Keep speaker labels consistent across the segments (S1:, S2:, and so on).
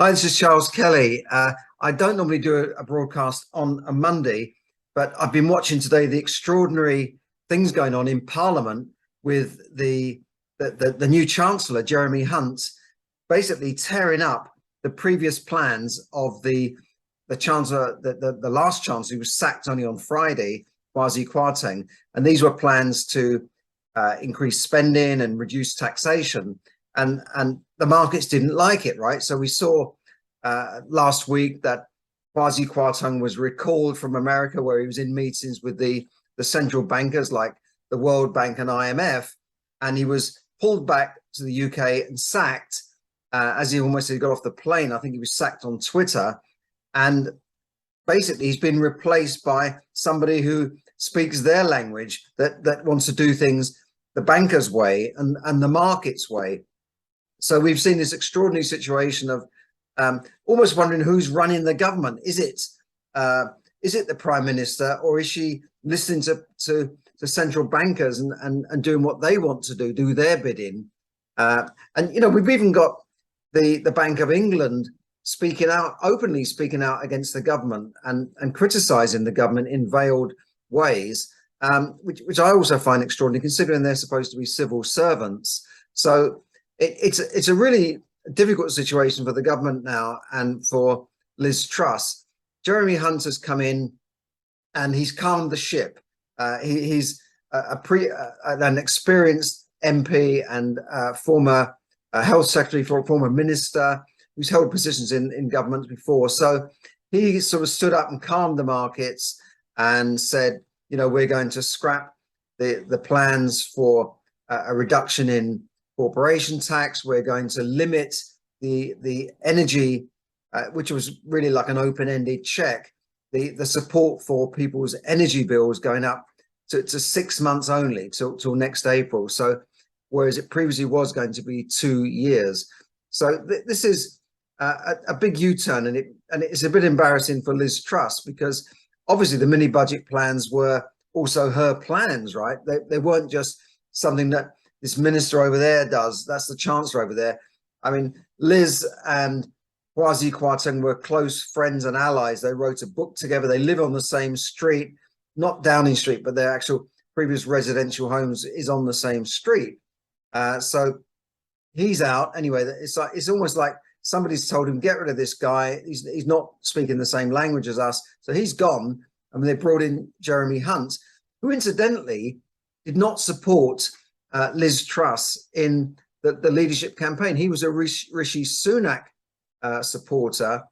S1: Hi, this is Charles Kelly. I don't normally do a broadcast on a Monday, but I've been watching today the extraordinary things going on in Parliament with the new Chancellor, Jeremy Hunt, basically tearing up the previous plans of the Chancellor, the last Chancellor, who was sacked only on Friday, Kwasi Kwarteng. And these were plans to increase spending and reduce taxation. And the markets didn't like it, right? So we saw last week that Kwasi Kwarteng was recalled from America, where he was in meetings with the central bankers like the World Bank and IMF, and he was pulled back to the UK and sacked as he almost got off the plane. I think he was sacked on Twitter, and basically he's been replaced by somebody who speaks their language, that wants to do things the bankers' way and the market's way. So we've seen this extraordinary situation of almost wondering who's running the government. Is it the Prime Minister, or is she listening to central bankers and doing what they want to do their bidding? And you know, we've even got the Bank of England openly speaking out against the government and criticizing the government in veiled ways, which I also find extraordinary, considering they're supposed to be civil servants. So it's a really difficult situation for the government now, and for Liz Truss. Jeremy Hunt has come in and he's calmed the ship. He's an experienced MP and former health secretary, former minister, who's held positions in government before. So he sort of stood up and calmed the markets and said, you know, we're going to scrap the plans for a reduction in corporation tax. We're going to limit the energy, which was really like an open-ended check, the support for people's energy bills going up to 6 months only, till next April. So whereas it previously was going to be 2 years. So this is a big U-turn, and it's a bit embarrassing for Liz Truss, because obviously the mini budget plans were also her plans, right? They weren't just something that this minister over there does. That's the Chancellor over there. I mean, Liz and Kwasi Kwarteng were close friends and allies. They wrote a book together. They live on the same street, not Downing Street, but their actual previous residential homes is on the same street. So he's out anyway. It's almost like somebody's told him, get rid of this guy. He's not speaking the same language as us. So he's gone. I mean, they brought in Jeremy Hunt, who incidentally did not support Liz Truss in the leadership campaign. He was a Rishi Sunak supporter,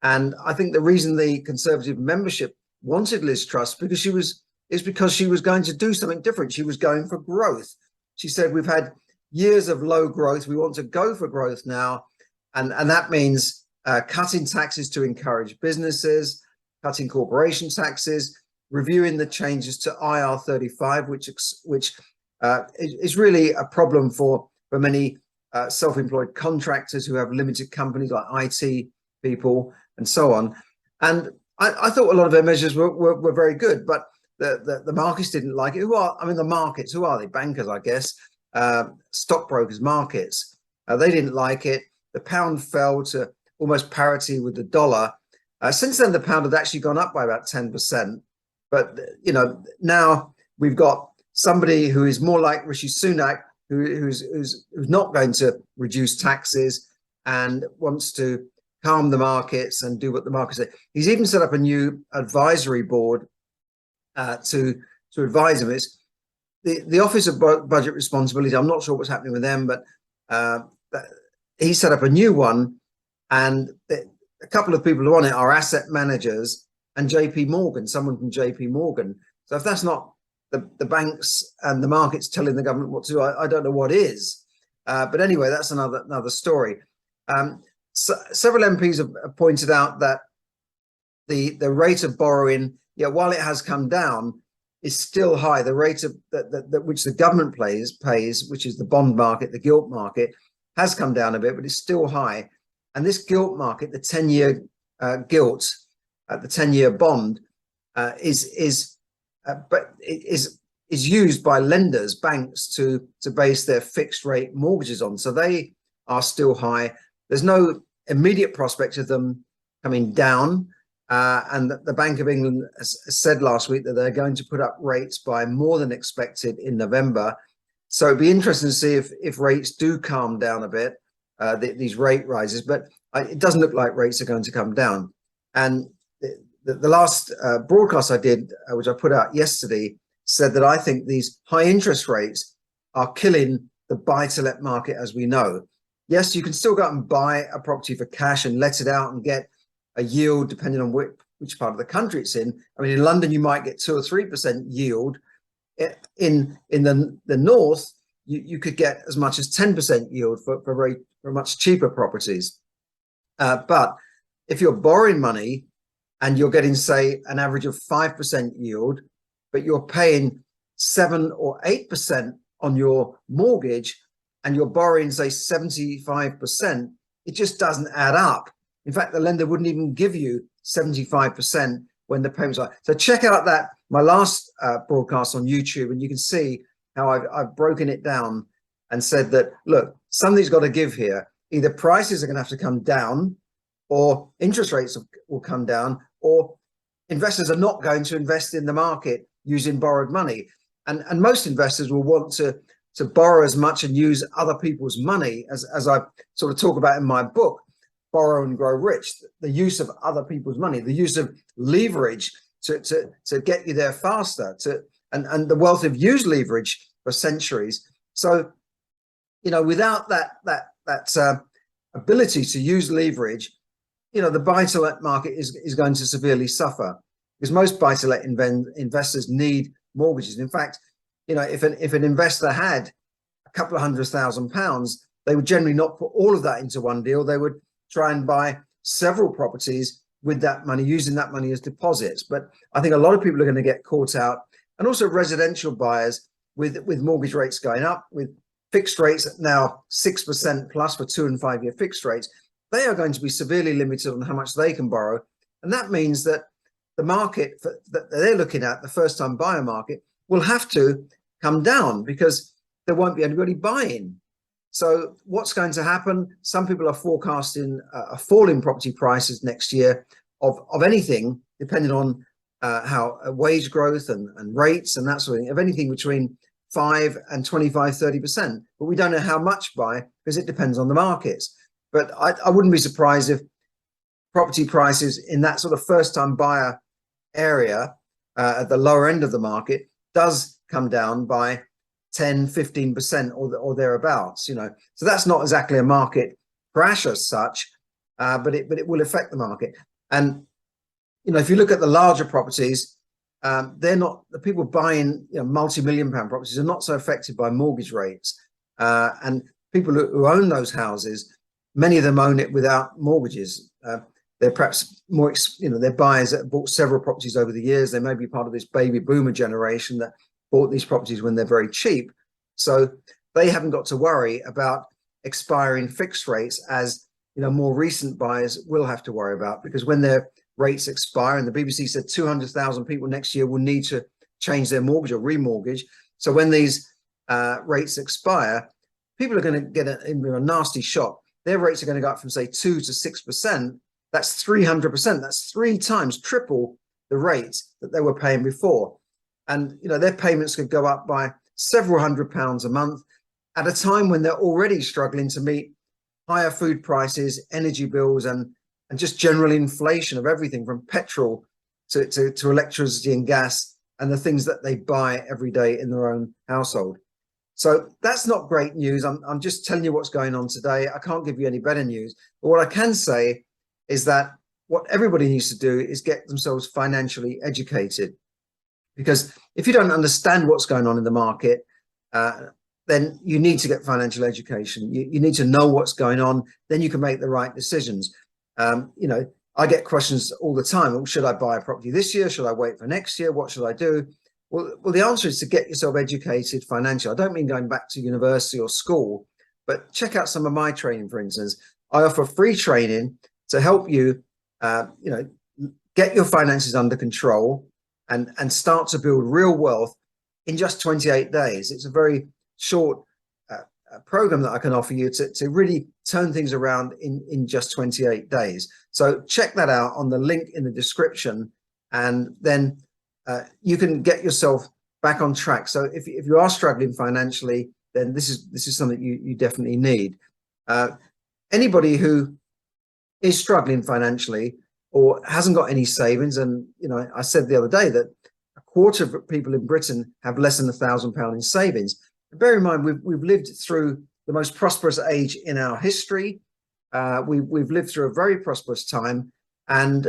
S1: and I think the reason the Conservative membership wanted Liz Truss because she was going to do something different. She was going for growth. She said, we've had years of low growth, we want to go for growth now, and that means cutting taxes to encourage businesses, cutting corporation taxes, reviewing the changes to IR35, which is really a problem for many self-employed contractors who have limited companies, like IT people and so on. And I thought a lot of their measures were very good, but the markets didn't like it. The markets, who are they? Bankers, I guess, stockbrokers, markets. They didn't like it. The pound fell to almost parity with the dollar. Since then, the pound had actually gone up by about 10%. But, you know, now we've got somebody who is more like Rishi Sunak, who's not going to reduce taxes and wants to calm the markets and do what the markets say. He's even set up a new advisory board to advise him. It's the Office of Budget Responsibility. I'm not sure what's happening with them, but he set up a new one, and a couple of people who are on it are asset managers and JP Morgan, someone from JP Morgan. So if that's not the banks and the markets telling the government what to do, I don't know what is. But anyway, that's another story. So several MPs have pointed out that the rate of borrowing, while it has come down, is still high. The rate of which the government pays, which is the bond market, the gilt market, has come down a bit, but it's still high. And this gilt market, the 10-year gilt, the 10-year bond, is used by lenders, banks, to base their fixed rate mortgages on. So they are still high. There's no immediate prospect of them coming down. And the Bank of England has said last week that they're going to put up rates by more than expected in November. So it'd be interesting to see if rates do calm down a bit, these rate rises. But it doesn't look like rates are going to come down. And the last broadcast I did, which I put out yesterday, said that I think these high interest rates are killing the buy-to-let market as we know. Yes, you can still go out and buy a property for cash and let it out and get a yield depending on which part of the country it's in. I mean, in London, you might get 2 or 3% yield. In the north, you could get as much as 10% yield for much cheaper properties. But if you're borrowing money and you're getting, say, an average of 5% yield, but you're paying 7 or 8% on your mortgage and you're borrowing, say, 75%, it just doesn't add up. In fact, the lender wouldn't even give you 75% when the payments are. So check out my last broadcast on YouTube, and you can see how I've broken it down and said that, look, something's got to give here. Either prices are going to have to come down, or interest rates will come down, or investors are not going to invest in the market using borrowed money. And most investors will want to borrow as much and use other people's money, as I sort of talk about in my book, Borrow and Grow Rich, the use of other people's money, the use of leverage to get you there faster, and the wealth have used leverage for centuries. So, without that ability to use leverage, the buy-to-let market is going to severely suffer, because most buy-to-let investors need mortgages. In fact, if an investor had a couple of £100,000, they would generally not put all of that into one deal. They would try and buy several properties with that money, using that money as deposits. But I think a lot of people are going to get caught out, and also residential buyers with mortgage rates going up, with fixed rates at now 6% plus for 2 and 5 year fixed rates. They are going to be severely limited on how much they can borrow. And that means that the market that they're looking at, the first time buyer market, will have to come down because there won't be anybody buying. So what's going to happen? Some people are forecasting a fall in property prices next year of anything, depending on how wage growth and rates and that sort of thing, of anything between 5 and 25, 30%. But we don't know how much by, because it depends on the markets. But I wouldn't be surprised if property prices in that sort of first time buyer area at the lower end of the market does come down by 10, 15% or thereabouts, So that's not exactly a market crash as such, but it will affect the market. And, if you look at the larger properties, they're not, the people buying multi-million-pound properties are not so affected by mortgage rates. And people who own those houses, many of them own it without mortgages. They're perhaps more, they're buyers that have bought several properties over the years. They may be part of this baby boomer generation that bought these properties when they're very cheap. So they haven't got to worry about expiring fixed rates as, more recent buyers will have to worry about, because when their rates expire, and the BBC said 200,000 people next year will need to change their mortgage or remortgage. So when these rates expire, people are going to get a nasty shock. Their rates are going to go up from, say, 2 to 6%. That's 300%. That's 3 times, triple the rates that they were paying before. And, their payments could go up by several £100s a month at a time when they're already struggling to meet higher food prices, energy bills, and just general inflation of everything from petrol to electricity and gas and the things that they buy every day in their own household. So that's not great news. I'm just telling you what's going on today. I can't give you any better news. But what I can say is that what everybody needs to do is get themselves financially educated. Because if you don't understand what's going on in the market, then you need to get financial education. You need to know what's going on. Then you can make the right decisions. I get questions all the time. Well, should I buy a property this year? Should I wait for next year? What should I do? Well, the answer is to get yourself educated financially. I don't mean going back to university or school, but check out some of my training, for instance. I offer free training to help you, get your finances under control and start to build real wealth in just 28 days. It's a very short program that I can offer you to really turn things around in just 28 days. So check that out on the link in the description, and then you can get yourself back on track. So if you are struggling financially, then this is something you definitely need. Anybody who is struggling financially or hasn't got any savings, and I said the other day that a quarter of people in Britain have less than £1,000 in savings. Bear in mind, we've lived through the most prosperous age in our history. We've lived through a very prosperous time, and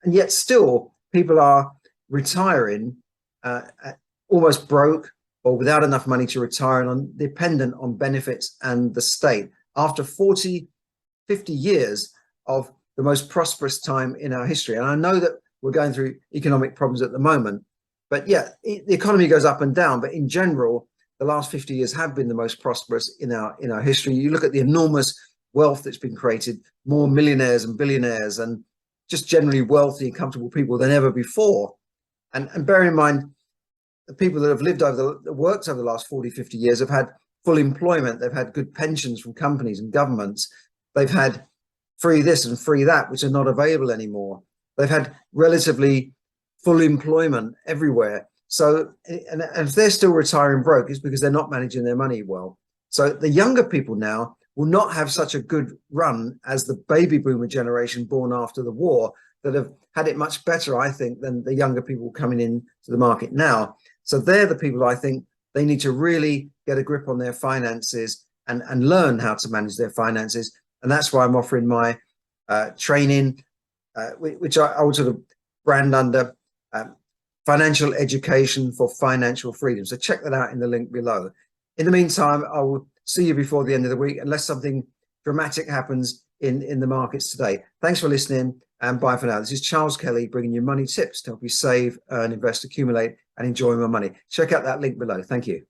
S1: yet still people are retiring almost broke or without enough money to retire, and dependent on benefits and the state after 40, 50 years of the most prosperous time in our history. And I know that we're going through economic problems at the moment, but yeah, the economy goes up and down, but in general, the last 50 years have been the most prosperous in our history. You look at the enormous wealth that's been created, more millionaires and billionaires, and just generally wealthy and comfortable people than ever before. And bear in mind, the people that have worked over the last 40, 50 years have had full employment. They've had good pensions from companies and governments. They've had free this and free that, which are not available anymore. They've had relatively full employment everywhere. So, and if they're still retiring broke, it's because they're not managing their money well. So the younger people now will not have such a good run as the baby boomer generation born after the war, that have had it much better, I think, than the younger people coming into the market now. So they're the people I think they need to really get a grip on their finances and learn how to manage their finances. And that's why I'm offering my training, which I would sort of brand under Financial Education for Financial Freedom. So check that out in the link below. In the meantime, I will see you before the end of the week, unless something dramatic happens in the markets today. Thanks for listening, and bye for now. This is Charles Kelly bringing you money tips to help you save, earn, invest, accumulate, and enjoy more money. Check out that link below. Thank you.